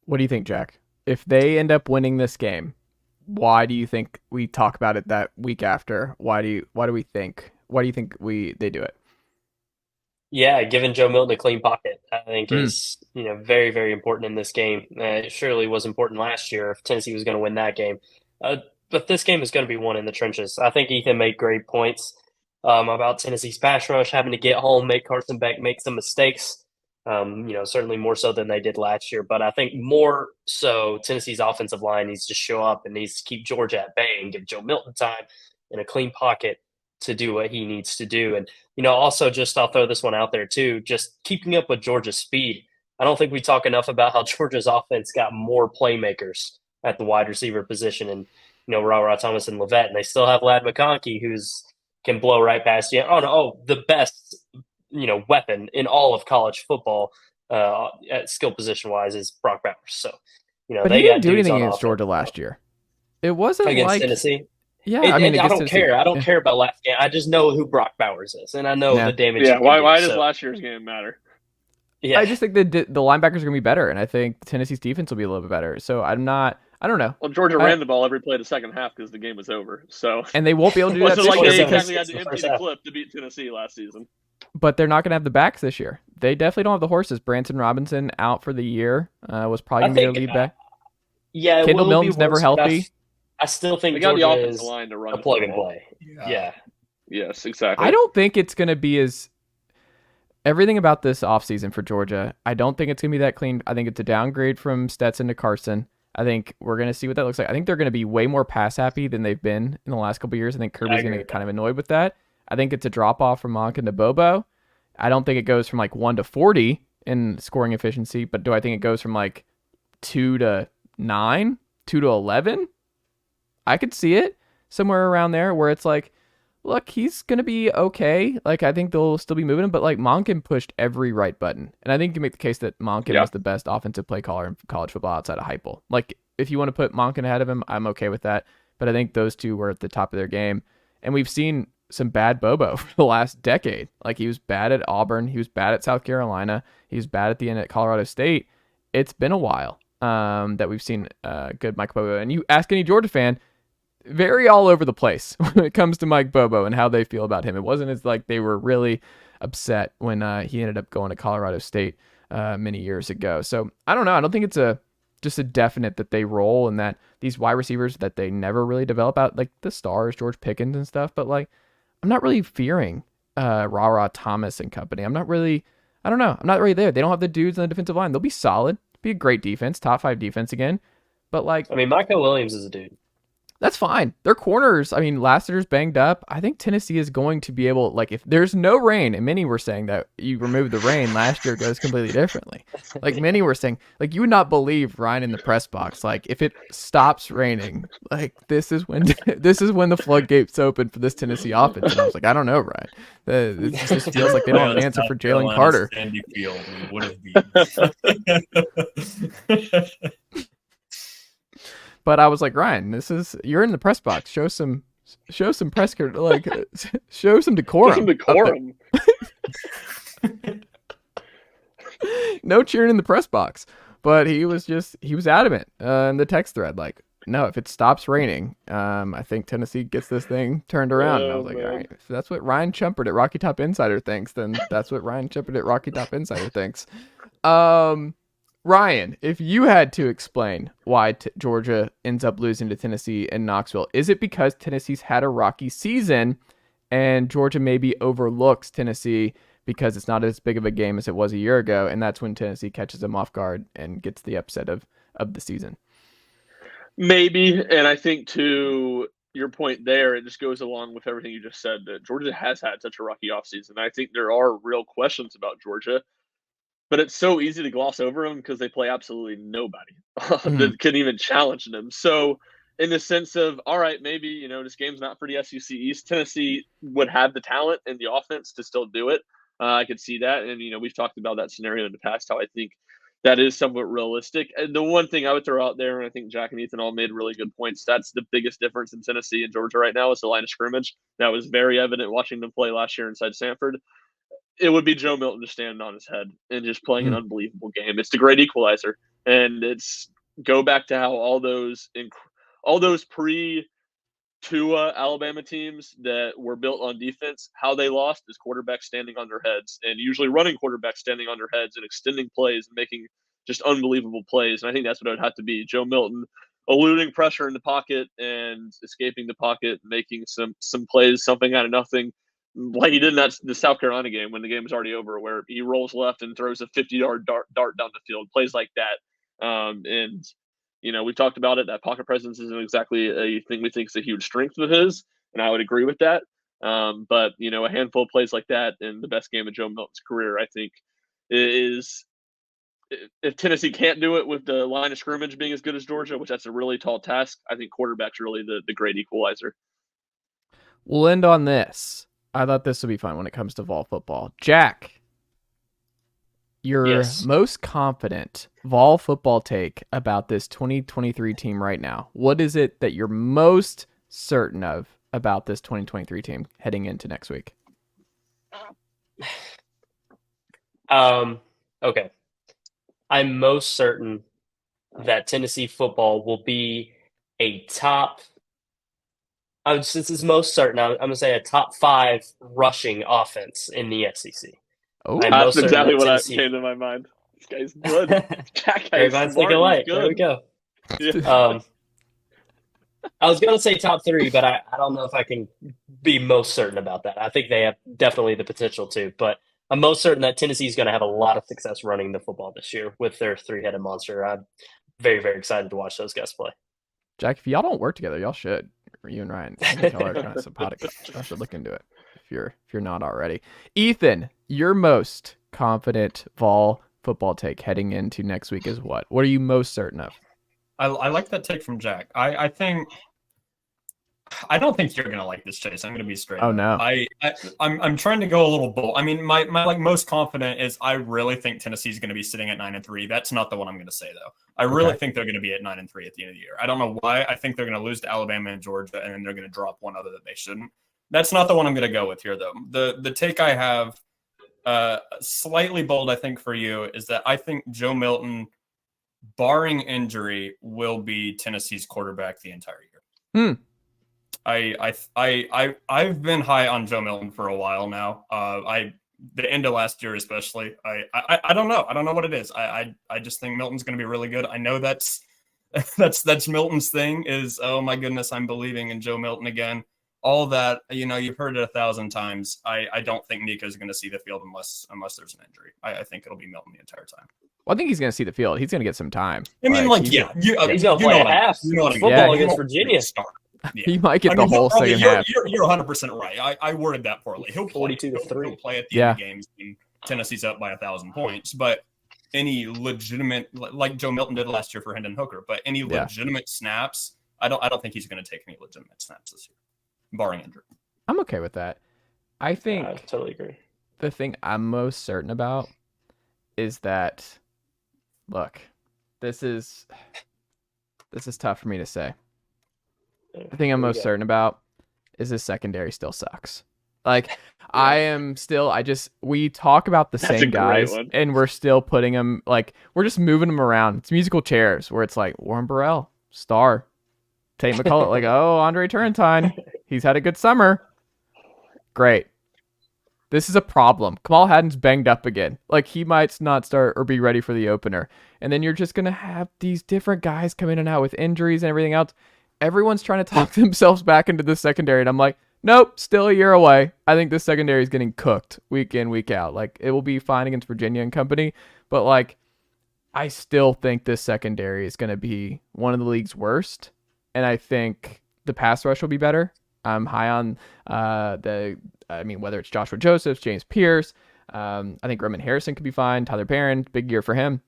Speaker 2: What do you think, Jack? If they end up winning this game, why do you think we talk about it that week after? Why do you think they do it?
Speaker 4: Yeah, giving Joe Milton a clean pocket. I think is very, very important in this game. It surely was important last year if Tennessee was going to win that game. But this game is going to be won in the trenches. I think Ethan made great points about Tennessee's pass rush, having to get home, make Carson Beck make some mistakes. Certainly more so than they did last year. But I think more so Tennessee's offensive line needs to show up and needs to keep Georgia at bay and give Joe Milton time in a clean pocket to do what he needs to do. And, also just I'll throw this one out there too, just keeping up with Georgia's speed. I don't think we talk enough about how Georgia's offense got more playmakers at the wide receiver position and, Ra Thomas and Levette. And they still have Lad McConkey, who's can blow right past you. The best, weapon in all of college football at skill position wise is Brock Bowers. So,
Speaker 2: but he didn't do anything against Georgia last year. It wasn't
Speaker 4: against Tennessee.
Speaker 2: Yeah,
Speaker 4: I don't care. I don't care about last game. I just know who Brock Bowers is, and I know the damage.
Speaker 3: Yeah, why does last year's game matter?
Speaker 2: Yeah, I just think the linebackers are going to be better, and I think Tennessee's defense will be a little bit better. So I don't know.
Speaker 3: Well, Georgia ran the ball every play the second half because the game was over. So
Speaker 2: and they won't be able to do that.
Speaker 3: Like they exactly had to empty the clip to beat Tennessee last season.
Speaker 2: But they're not going to have the backs this year. They definitely don't have the horses. Branson Robinson out for the year was probably going to be their lead back.
Speaker 4: Yeah,
Speaker 2: Kendall Milton's never healthy.
Speaker 4: I still think
Speaker 3: they got
Speaker 4: Georgia
Speaker 3: the offensive
Speaker 4: is
Speaker 3: line to run
Speaker 4: a plug and play. Yeah.
Speaker 3: Yes, exactly.
Speaker 2: I don't think it's going to be as everything about this offseason for Georgia. I don't think it's going to be that clean. I think it's a downgrade from Stetson to Carson. I think we're going to see what that looks like. I think they're going to be way more pass happy than they've been in the last couple of years. I think Kirby's going to get kind of annoyed with that. I think it's a drop off from Monken to Bobo. I don't think it goes from 1 to 40 in scoring efficiency, but do I think it goes from 2 to 9, 2 to 11? I could see it somewhere around there where it's look, he's going to be okay. I think they'll still be moving him, but Monken pushed every right button. And I think you can make the case that Monken was the best offensive play caller in college football outside of Heupel. If you want to put Monken ahead of him, I'm okay with that. But I think those two were at the top of their game. And we've seen some bad Bobo for the last decade. He was bad at Auburn. He was bad at South Carolina. He was bad at the end at Colorado State. It's been a while that we've seen good Mike Bobo. And you ask any Georgia fan, very all over the place when it comes to Mike Bobo and how they feel about him. It wasn't as they were really upset when he ended up going to Colorado State many years ago. So I don't know. I don't think it's just a definite that they roll and that these wide receivers that they never really develop out, the stars, George Pickens and stuff. But I'm not really fearing Ra Thomas and company. I don't know. I'm not really there. They don't have the dudes on the defensive line. They'll be solid. Be a great defense, top 5 defense again. But
Speaker 4: Michael Williams is a dude.
Speaker 2: That's fine. Their corners, Lassiter's banged up. I think Tennessee is going to be able, if there's no rain, and many were saying that you remove the rain, last year goes completely differently. Many were saying, you would not believe Ryan in the press box. If it stops raining, this is when the floodgates open for this Tennessee offense. And I was I don't know, Ryan. It just feels like they don't have an answer for Jalen Carter.
Speaker 5: Sandy Field would have been.
Speaker 2: But I was Ryan, you're in the press box. Show some press, show some decorum. No cheering in the press box. But he was adamant in the text thread. No, if it stops raining, I think Tennessee gets this thing turned around. And I was all right, if that's what Ryan Schumpert at Rocky Top Insider thinks, then that's what Ryan Schumpert at Rocky Top Insider thinks. Ryan, if you had to explain why Georgia ends up losing to Tennessee in Knoxville, is it because Tennessee's had a rocky season and Georgia maybe overlooks Tennessee because it's not as big of a game as it was a year ago, and that's when Tennessee catches them off guard and gets the upset of the season?
Speaker 3: Maybe, and I think to your point there, it just goes along with everything you just said, that Georgia has had such a rocky offseason. I think there are real questions about Georgia. But it's so easy to gloss over them because they play absolutely nobody that can even challenge them. So in the sense of, all right, maybe, this game's not for the SEC East. Tennessee would have the talent and the offense to still do it. I could see that. And, we've talked about that scenario in the past, how I think that is somewhat realistic. And the one thing I would throw out there, and I think Jack and Ethan all made really good points, that's the biggest difference in Tennessee and Georgia right now is the line of scrimmage. That was very evident watching them play last year inside Sanford. It would be Joe Milton just standing on his head and just playing an unbelievable game. It's the great equalizer, and it's go back to how all those pre two Alabama teams that were built on defense, how they lost is quarterbacks standing on their heads, and usually running quarterbacks standing on their heads and extending plays and making just unbelievable plays. And I think that's what it would have to be. Joe Milton eluding pressure in the pocket and escaping the pocket, making some plays, something out of nothing, like he did in the South Carolina game when the game was already over, where he rolls left and throws a 50-yard dart down the field, plays like that. And we've talked about it. That pocket presence isn't exactly a thing we think is a huge strength of his, and I would agree with that. But a handful of plays like that in the best game of Joe Milton's career, I think, is, if Tennessee can't do it with the line of scrimmage being as good as Georgia, which that's a really tall task, I think quarterback's really the great equalizer.
Speaker 2: We'll end on this. I thought this would be fun when it comes to Vol football. Jack, your most confident Vol football take about this 2023 team right now. What is it that you're most certain of about this 2023 team heading into next week?
Speaker 4: Okay. I'm most certain that Tennessee football will be a top, this is most certain, I'm going to say a top 5 rushing offense in the SEC.
Speaker 2: Oh,
Speaker 3: that's exactly what came to my mind. This guy's good. Jack,
Speaker 4: everybody's thinking alike. There we go.
Speaker 3: Yeah.
Speaker 4: I was going to say top 3, but I don't know if I can be most certain about that. I think they have definitely the potential to, but I'm most certain that Tennessee is going to have a lot of success running the football this year with their 3-headed monster. I'm very, very excited to watch those guys play.
Speaker 2: Jack, if y'all don't work together, y'all should. You and Ryan, I think y'all are kind of sympathetic. I should look into it if you're not already. Ethan, your most confident Vol football take heading into next week is what? What are you most certain of?
Speaker 5: I like that take from Jack. I don't think you're gonna like this, Chase. I'm gonna be straight.
Speaker 2: Oh
Speaker 5: up.
Speaker 2: no.
Speaker 5: I'm trying to go a little bold. I mean, my like most confident is I really think Tennessee's gonna be sitting at 9-3. That's not the one I'm gonna say though. I really think they're gonna be at 9-3 at the end of the year. I don't know why. I think they're gonna lose to Alabama and Georgia, and then they're gonna drop one other that they shouldn't. That's not the one I'm gonna go with here though. The take I have, slightly bold, I think for you, is that I think Joe Milton, barring injury, will be Tennessee's quarterback the entire year. I've been high on Joe Milton for a while now. The end of last year especially. I don't know. I don't know what it is. I just think Milton's going to be really good. I know that's Milton's thing is, oh my goodness, I'm believing in Joe Milton again. All that, you've heard it 1,000 times. I don't think Nico's going to see the field unless there's an injury. I think it'll be Milton the entire time.
Speaker 2: Well, I think he's going to see the field. He's going to get some time.
Speaker 5: I mean,
Speaker 4: he's going to play half football against Virginia.
Speaker 5: Yeah.
Speaker 2: He might get the whole second half.
Speaker 5: You're 100% right. I worded that poorly. He'll play
Speaker 4: 42-3.
Speaker 5: He'll play at the end of games when Tennessee's up by 1,000 points. But any legitimate, like Joe Milton did last year for Hendon Hooker, but any legitimate snaps, I don't think he's going to take any legitimate snaps this year, barring injury.
Speaker 2: I'm okay with that. I think
Speaker 4: I totally agree.
Speaker 2: The thing I'm most certain about is that, look, this is tough for me to say. The thing I'm most certain about is this secondary still sucks. Like, we talk about the same guys and we're still putting them, like, we're just moving them around. It's musical chairs where it's like Warren Burrell, star. Tate McCullough, like, oh, Andre Turrentine, he's had a good summer. Great. This is a problem. Kamal Haddon's banged up again. Like, he might not start or be ready for the opener. And then you're just going to have these different guys come in and out with injuries and everything else. Everyone's trying to talk themselves back into the secondary. And I'm like, nope, still a year away. I think this secondary is getting cooked week in, week out. Like, it will be fine against Virginia and company. But, like, I still think this secondary is going to be one of the league's worst. And I think the pass rush will be better. I'm high on whether it's Joshua Josephs, James Pierce. I think Roman Harrison could be fine. Tyler Barron, big year for him.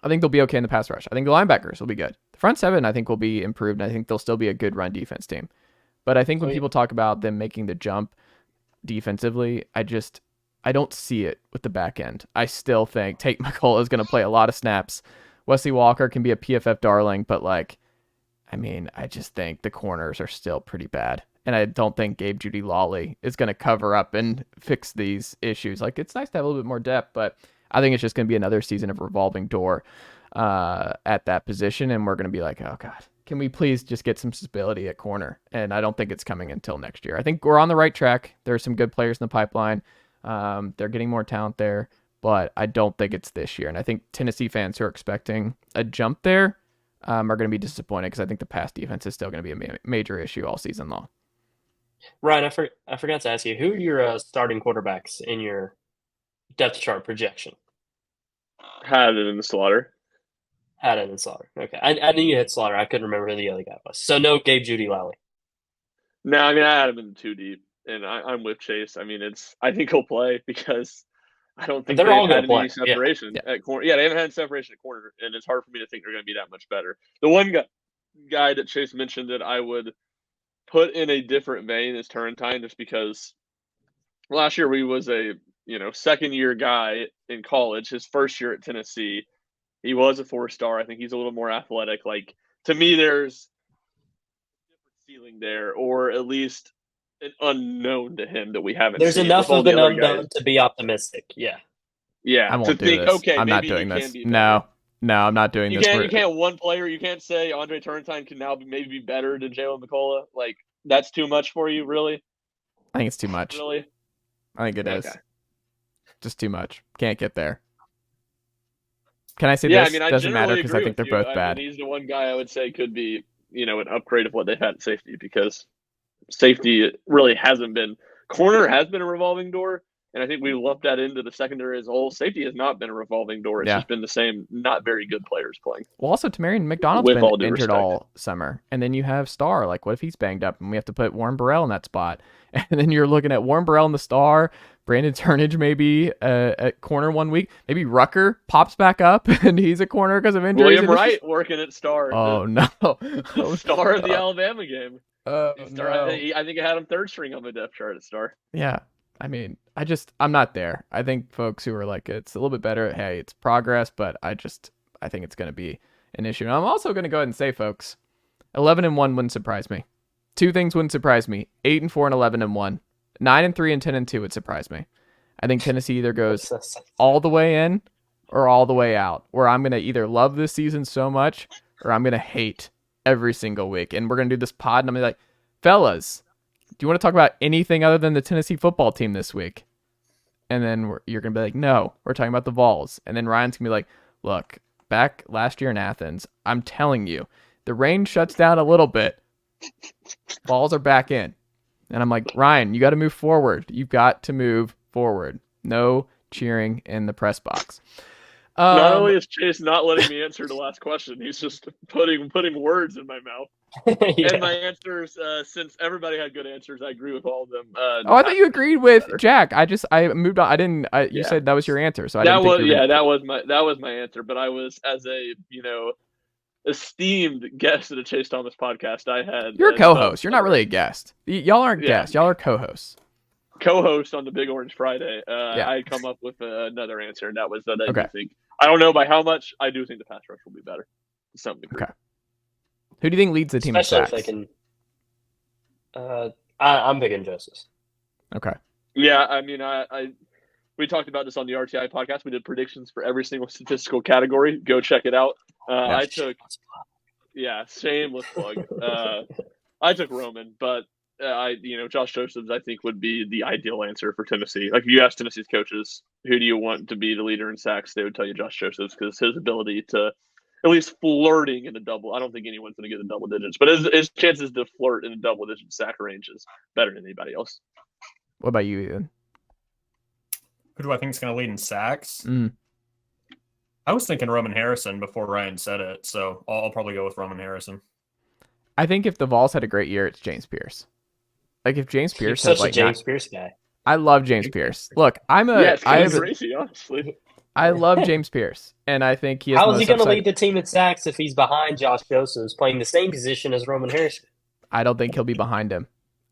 Speaker 2: I think they'll be okay in the pass rush. I think the linebackers will be good. The front seven, I think, will be improved, and I think they'll still be a good run defense team. But I think when people talk about them making the jump defensively, I don't see it with the back end. I still think Tate McCullough is going to play a lot of snaps. Wesley Walker can be a PFF darling, but, like, I just think the corners are still pretty bad. And I don't think Gabe Judy Lawley is going to cover up and fix these issues. Like, it's nice to have a little bit more depth, but I think it's just going to be another season of revolving door at that position. And we're going to be like, oh God, can we please just get some stability at corner? And I don't think it's coming until next year. I think we're on the right track. There are some good players in the pipeline. They're getting more talent there, but I don't think it's this year. And I think Tennessee fans who are expecting a jump there are going to be disappointed because I think the pass defense is still going to be a major issue all season long.
Speaker 4: Ryan, I forgot to ask you, who are your starting quarterbacks in your depth chart projection?
Speaker 3: Haddon and Slaughter.
Speaker 4: Haddon and Slaughter. Okay. I knew you had Slaughter. I couldn't remember who the other guy was. So no Gabe Judy Lally.
Speaker 3: No, I mean, I had him in 2 deep, and I'm with Chase. I mean, I think he'll play because I don't think
Speaker 4: They're all
Speaker 3: had
Speaker 4: gonna
Speaker 3: any
Speaker 4: play.
Speaker 3: separation at corner. Yeah, they haven't had separation at corner, and it's hard for me to think they're going to be that much better. The one guy that Chase mentioned that I would put in a different vein is Turrentine, just because last year he was a second-year guy in college. His first year at Tennessee, he was a 4-star. I think he's a little more athletic. Like, to me, there's a different ceiling there, or at least an unknown to him that we haven't
Speaker 4: There's
Speaker 3: seen.
Speaker 4: enough
Speaker 3: with all
Speaker 4: of
Speaker 3: the
Speaker 4: an
Speaker 3: other
Speaker 4: unknown
Speaker 3: guys.
Speaker 4: to be optimistic. Yeah.
Speaker 3: Yeah,
Speaker 2: I won't
Speaker 3: to
Speaker 2: do
Speaker 3: think,
Speaker 2: this.
Speaker 3: okay,
Speaker 2: I'm not
Speaker 3: maybe
Speaker 2: doing
Speaker 3: he
Speaker 2: this.
Speaker 3: can be
Speaker 2: No,
Speaker 3: better.
Speaker 2: I'm not doing
Speaker 3: You
Speaker 2: this.
Speaker 3: can't one player. You can't say Andre Turrentine can now maybe be better than Jalen McCullough. Like, that's too much for you, really?
Speaker 2: I think it's too much.
Speaker 3: Really?
Speaker 2: I think it is.
Speaker 3: Okay.
Speaker 2: Just too much. Can't get there. Can I say
Speaker 3: Yeah,
Speaker 2: this?
Speaker 3: I mean, I
Speaker 2: Doesn't matter
Speaker 3: generally
Speaker 2: because I
Speaker 3: agree
Speaker 2: think they're
Speaker 3: with you.
Speaker 2: both bad.
Speaker 3: He's the one guy I would say could be, an upgrade of what they've had at safety, because safety really hasn't been. Corner has been a revolving door, and I think we lumped that into the secondary as a whole. Safety has not been a revolving door. It's just been the same, not very good players playing.
Speaker 2: Well, also, Tamarian McDonald's
Speaker 3: With all
Speaker 2: been
Speaker 3: due
Speaker 2: injured
Speaker 3: respect.
Speaker 2: all summer. And then you have Star. Like, what if he's banged up and we have to put Warren Burrell in that spot? And then you're looking at Warren Burrell in the Star, Brandon Turnage maybe at corner 1 week. Maybe Rucker pops back up and he's a corner because of injuries.
Speaker 3: William Wright working at Star.
Speaker 2: Oh, no.
Speaker 3: The Star of the Alabama game.
Speaker 2: No.
Speaker 3: I think I had him third string on my depth chart at Star.
Speaker 2: Yeah. I mean, I'm not there. I think folks who are like, it's a little bit better. Hey, it's progress, but I think it's going to be an issue. And I'm also going to go ahead and say, folks, 11-1 wouldn't surprise me. 2 things wouldn't surprise me. 8-4 and 11-1. 9-3 and 10-2 would surprise me. I think Tennessee either goes all the way in or all the way out, where I'm going to either love this season so much or I'm going to hate every single week. And we're going to do this pod and I'm going to be like, fellas, do you want to talk about anything other than the Tennessee football team this week? And then you're going to be like, no, we're talking about the Vols. And then Ryan's going to be like, look, back last year in Athens, I'm telling you, the rain shuts down a little bit. Vols are back in. And I'm like, Ryan, you got to move forward. You've got to move forward. No cheering in the press box.
Speaker 3: Not only is Chase not letting me answer the last question, he's just putting words in my mouth.
Speaker 4: Yeah.
Speaker 3: And my answers, since everybody had good answers, I agree with all of them.
Speaker 2: I thought you agreed with Jack. I moved on. You
Speaker 3: Yeah.
Speaker 2: said that was your answer, so I
Speaker 3: that
Speaker 2: didn't
Speaker 3: was
Speaker 2: think you were gonna...
Speaker 3: that was my answer. But I was, as a esteemed guest of the Chase Thomas podcast, I had.
Speaker 2: You're a co-host. You're not really a guest. Y'all aren't
Speaker 3: Yeah.
Speaker 2: guests. Y'all are co-hosts.
Speaker 3: Co-host on the Big Orange Friday.
Speaker 2: Yeah.
Speaker 3: I come up with another answer, and that was that I
Speaker 2: Okay.
Speaker 3: do think. I don't know by how much. I do think the pass rush will be better to some degree.
Speaker 2: Okay. Who do you think leads the team in
Speaker 4: Especially if
Speaker 2: sacks?
Speaker 4: they can. I'm big in Joseph.
Speaker 2: Okay.
Speaker 3: Yeah, I mean, we talked about this on the RTI podcast. We did predictions for every single statistical category. Go check it out.
Speaker 2: Yeah.
Speaker 3: I took, shameless plug. I took Roman, but Josh Josephs, I think, would be the ideal answer for Tennessee. Like, if you ask Tennessee's coaches, who do you want to be the leader in sacks, they would tell you Josh Josephs, because his ability to, at least flirting in a double, I don't think anyone's going to get in double digits, but his chances to flirt in a double digit sack range is better than anybody else.
Speaker 2: What about you, Ian?
Speaker 5: Who do I think is going to lead in sacks?
Speaker 2: Mm.
Speaker 5: I was thinking Roman Harrison before Ryan said it, so I'll probably go with Roman Harrison.
Speaker 2: I think if the Vols had a great year, it's James Pierce. Like, if James
Speaker 4: You're
Speaker 2: Pierce
Speaker 4: such
Speaker 2: has
Speaker 4: a
Speaker 2: like
Speaker 4: James Pierce guy.
Speaker 2: I love James Pierce. Look, I
Speaker 3: It's
Speaker 2: have
Speaker 3: kind of crazy, honestly.
Speaker 2: I love James Pierce, and I think he has.
Speaker 4: How is he going to
Speaker 2: upside.
Speaker 4: lead the team in sacks if he's behind Josh Josephs playing the same position as Roman Harrison?
Speaker 2: I don't think he'll be behind him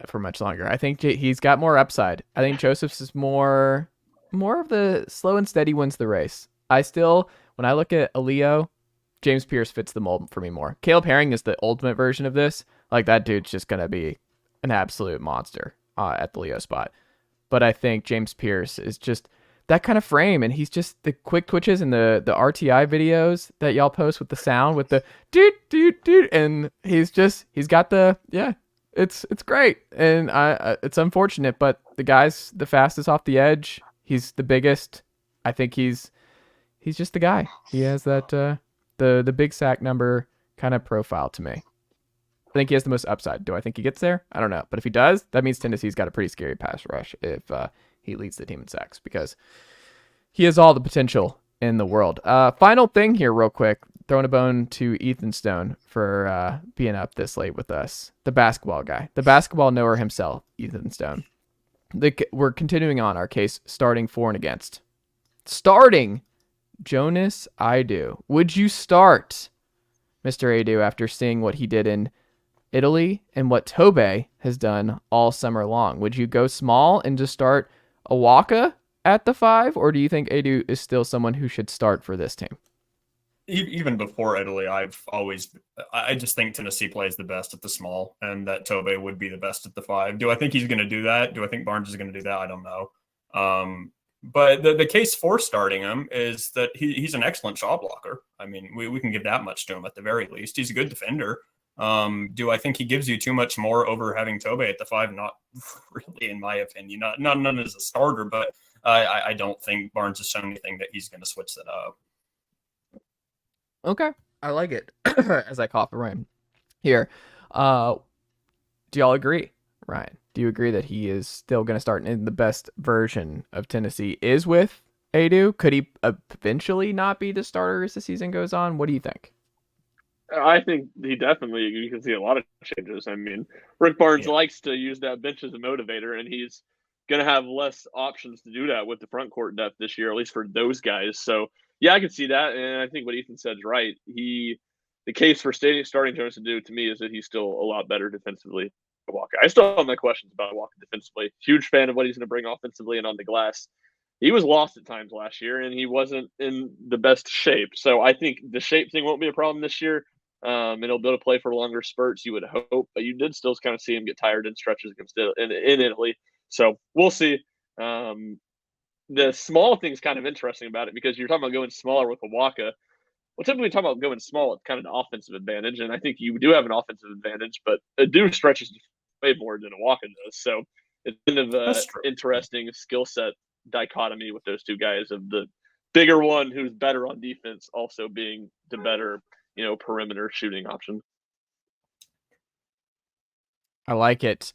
Speaker 2: for much longer. I think he's got more upside. I think Josephs is more of the slow and steady wins the race. When I look at a Leo, James Pierce fits the mold for me more. Caleb Herring is the ultimate version of this. Like, that dude's just going to be an absolute monster at the Leo spot. But I think James Pierce is just that kind of frame, and he's just the quick twitches and the RTI videos that y'all post with the sound with the doot doot doot, and he's got the it's great, and it's unfortunate, but the guy's the fastest off the edge. He's the biggest. I think he's just the guy. He has that the big sack number kind of profile to me. I think he has the most upside. Do I think he gets there? I don't know, but if he does, that means Tennessee's got a pretty scary pass rush if he leads the team in sacks, because he has all the potential in the world. Final thing here real quick, throwing a bone to Ethan Stone for being up this late with us. The basketball guy, the basketball knower himself, Ethan Stone. We're continuing on our case starting for and against. Starting Jonas Aidoo. Would you start Mr. Aidoo after seeing what he did in Italy and what Tobe has done all summer long? Would you go small and just start Awaka at the 5, or do you think Aidoo is still someone who should start for this team?
Speaker 5: Even before Italy, I just think Tennessee plays the best at the small, and that Tobe would be the best at the 5. Do I think he's going to do that? Do I think Barnes is going to do that? I don't know. But the case for starting him is that he's an excellent shot blocker. I mean, we can give that much to him at the very least. He's a good defender. Do I think he gives you too much more over having Tobe at the 5? Not really, in my opinion. Not as a starter, but I don't think Barnes has shown anything that he's going to switch that up.
Speaker 2: Okay, I like it. As I cough around here, do y'all agree, Ryan? Do you agree that he is still going to start, and the best version of Tennessee is with Aidoo? Could he eventually not be the starter as the season goes on? What do you think?
Speaker 3: I think you can see a lot of changes. I mean, Rick Barnes likes to use that bench as a motivator, and he's going to have less options to do that with the front court depth this year, at least for those guys. So, yeah, I can see that, and I think what Ethan said is right. The case for starting Jonas Aidoo to me is that he's still a lot better defensively than Walker. I still have my questions about Walker defensively. Huge fan of what he's going to bring offensively and on the glass. He was lost at times last year, and he wasn't in the best shape. So I think the shape thing won't be a problem this year. And he'll be able to play for longer spurts, you would hope. But you did still kind of see him get tired in stretches against in Italy. So we'll see. The small thing is kind of interesting about it, because you're talking about going smaller with Awaka. Well, typically talking about going small, it's kind of an offensive advantage, and I think you do have an offensive advantage, but Aidoo stretches way more than Awaka does. So it's kind of an interesting skill set dichotomy with those two guys, of the bigger one who's better on defense also being the better, perimeter shooting option.
Speaker 2: I like it.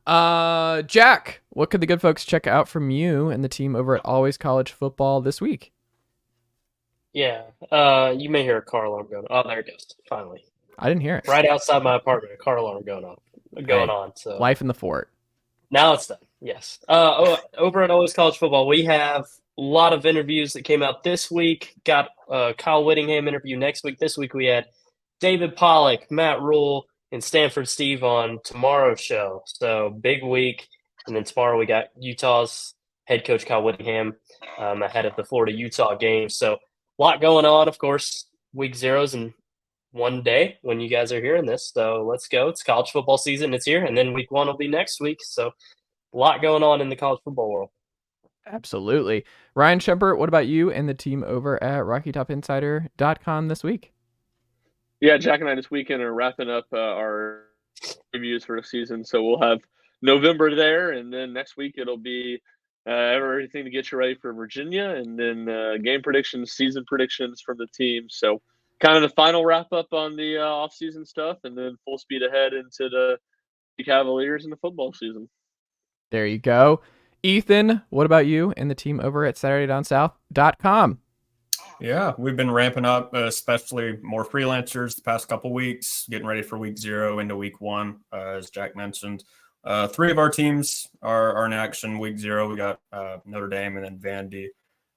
Speaker 2: Jack, what could the good folks check out from you and the team over at Always College Football this week?
Speaker 4: Yeah, you may hear a car alarm going. Oh, there it goes. Finally,
Speaker 2: I didn't hear it.
Speaker 4: Right outside my apartment, a car alarm going on. So
Speaker 2: life in the fort.
Speaker 4: Now it's done. Yes. Over at Always College Football, we have a lot of interviews that came out this week. Got Kyle Whittingham interview next week. This week we had David Pollock, Matt Rule, and Stanford Steve on tomorrow's show. So big week. And then tomorrow we got Utah's head coach Kyle Whittingham ahead of the Florida-Utah game. So a lot going on, of course. Week 0's in one day when you guys are hearing this. So let's go. It's college football season. It's here. And then week 1 will be next week. So a lot going on in the college football world.
Speaker 2: Absolutely. Ryan Schumpert, what about you and the team over at RockyTopInsider.com this week?
Speaker 3: Yeah, Jack and I this weekend are wrapping up our reviews for the season. So we'll have November there, and then next week it'll be everything to get you ready for Virginia, and then game predictions, season predictions from the team. So kind of the final wrap up on the off-season stuff, and then full speed ahead into the Cavaliers in the football season.
Speaker 2: There you go. Ethan, what about you and the team over at SaturdayDownSouth.com?
Speaker 5: Yeah, we've been ramping up, especially more freelancers the past couple weeks, getting ready for week 0 into week 1, as Jack mentioned. 3 of our teams are in action week 0. We got Notre Dame and then Vandy.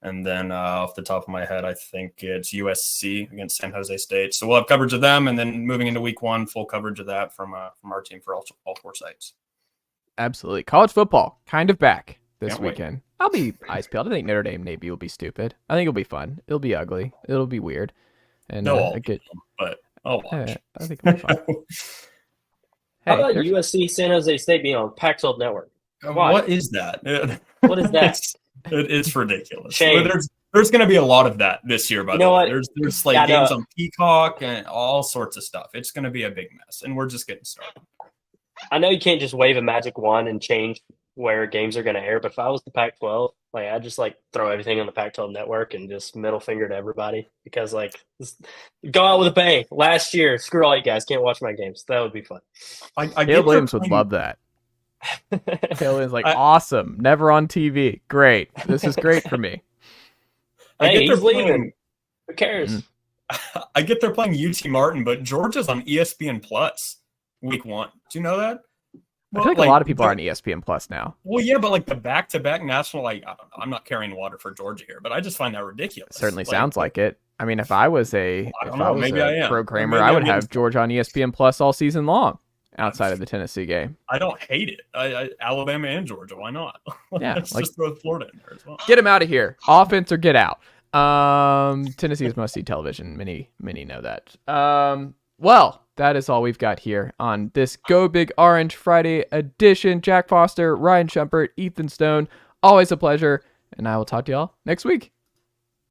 Speaker 5: And then off the top of my head, I think it's USC against San Jose State. So we'll have coverage of them. And then moving into week 1, full coverage of that from our team for all 4 sites.
Speaker 2: Absolutely. College football, kind of back this
Speaker 5: Can't
Speaker 2: weekend.
Speaker 5: wait.
Speaker 2: I'll be ice-peeled. I think Notre Dame Navy will be stupid. I think it'll be fun. It'll be ugly. It'll be weird. And
Speaker 5: But I'll watch.
Speaker 2: I think it'll be fun.
Speaker 4: How about USC San Jose State being on Pac-12 Network?
Speaker 5: What is that?
Speaker 4: What is that?
Speaker 5: It's ridiculous.
Speaker 4: Shame.
Speaker 5: There's going to be a lot of that this year, by
Speaker 4: You
Speaker 5: the
Speaker 4: know
Speaker 5: way.
Speaker 4: what?
Speaker 5: There's like games on Peacock and all sorts of stuff. It's going to be a big mess, and we're just getting started.
Speaker 4: I know you can't just wave a magic wand and change where games are going to air, but if I was the Pac-12, like I'd just like throw everything on the Pac-12 network and just middle finger to everybody because like go out with a bang. Last year, screw all you guys, can't watch my games. That would be fun.
Speaker 2: Caleb Williams would love that. Caleb Williams like awesome, never on TV. Great, this is great for me.
Speaker 4: Hey, he's leaving. Who cares?
Speaker 5: I get they're playing UT Martin, but Georgia's on ESPN Plus week 1. Do you know that?
Speaker 2: Well, I feel like a lot of people are on ESPN Plus now.
Speaker 5: Well, yeah, but like the back-to-back national, like I don't know, I'm not carrying water for Georgia here, but I just find that ridiculous.
Speaker 2: It certainly sounds like it. I mean, if I was a programmer, I would have Georgia on ESPN Plus all season long, outside of the Tennessee game.
Speaker 5: I don't hate it. Alabama and Georgia, why not?
Speaker 2: Yeah,
Speaker 5: let's just throw Florida in there as well.
Speaker 2: Get them out of here, offense or get out. Tennessee is must-see television. Many know that. Well, that is all we've got here on this Go Big Orange Friday edition. Jack Foster, Ryan Schumpert, Ethan Stone, always a pleasure, and I will talk to y'all next week.